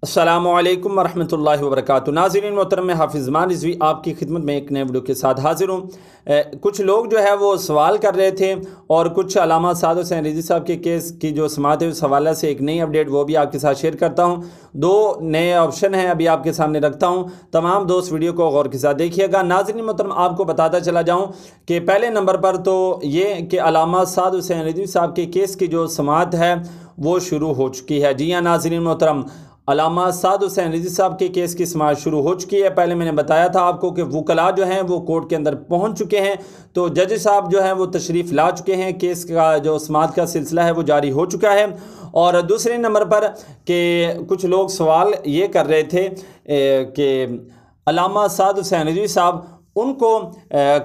अस्सलामुअलैकुम वरहमतुल्लाहि वबरकातुहू। नाज़रीन मोहतरम, मैं हाफिज़ ज़मान रिज़वी आपकी खिदमत में एक नए वीडियो के साथ हाजिर हूँ। कुछ लोग जो है वो सवाल कर रहे थे और कुछ अल्लामा साद हुसैन रिज़वी साहब के केस की जो समाअत है उस हवाले से एक नई अपडेट वो भी आपके साथ शेयर करता हूँ। दो नए ऑप्शन हैं अभी आपके सामने रखता हूँ, तमाम दोस्त वीडियो को गौर के साथ देखिएगा। नाज़रीन मोहतरम, आपको बताता चला जाऊँ कि पहले नंबर पर तो ये कि अल्लामा साद हुसैन रिज़वी साहब के केस की जो समाअत है वो शुरू हो चुकी है। जी हाँ नाज़रीन मोहतरम, अल्लामा साद हुसैन रिज़वी साहब के केस की समाअत शुरू हो चुकी है। पहले मैंने बताया था आपको कि वकला जो हैं वो कोर्ट के अंदर पहुंच चुके हैं, तो जज साहब जो हैं वो तशरीफ़ ला चुके हैं। केस का जो समाअत का सिलसिला है वो जारी हो चुका है। और दूसरे नंबर पर कि कुछ लोग सवाल ये कर रहे थे कि अल्लामा साद हुसैन रिज़वी साहब उनको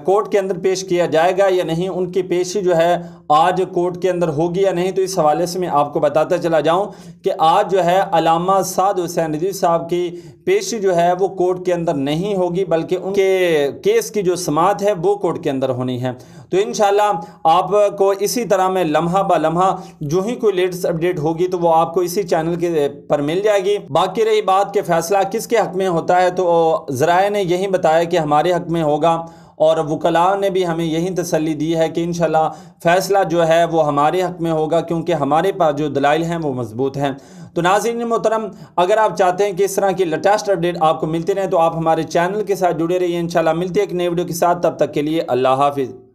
कोर्ट के अंदर पेश किया जाएगा या नहीं, उनकी पेशी जो है आज कोर्ट के अंदर होगी या नहीं। तो इस हवाले से मैं आपको बताता चला जाऊं कि आज जो है अल्लामा साद हुसैन रिज़वी साहब की पेशी जो है वो कोर्ट के अंदर नहीं होगी, बल्कि उनके केस की जो समाअत है वो कोर्ट के अंदर होनी है। तो इंशाल्लाह आपको इसी तरह में लम्हा ब लम्हा जो ही कोई लेटेस्ट अपडेट होगी तो वो आपको इसी चैनल के पर मिल जाएगी। बाकी रही बात कि फैसला किसके हक में होता है, तो ज़राए ने यही बताया कि हमारे हक में होगा और वकला ने भी हमें यही तसल्ली दी है कि इंशाल्लाह फ़ैसला जो है वो हमारे हक में होगा, क्योंकि हमारे पास जो दलाइल हैं वो मजबूत हैं। तो नाज़रीन मोहतरम, अगर आप चाहते हैं कि इस तरह की लेटेस्ट अपडेट आपको मिलती रहे तो आप हमारे चैनल के साथ जुड़े रहिए। इंशाल्लाह मिलते हैं एक नए वीडियो के साथ, तब तक के लिए अल्लाह हाफिज़।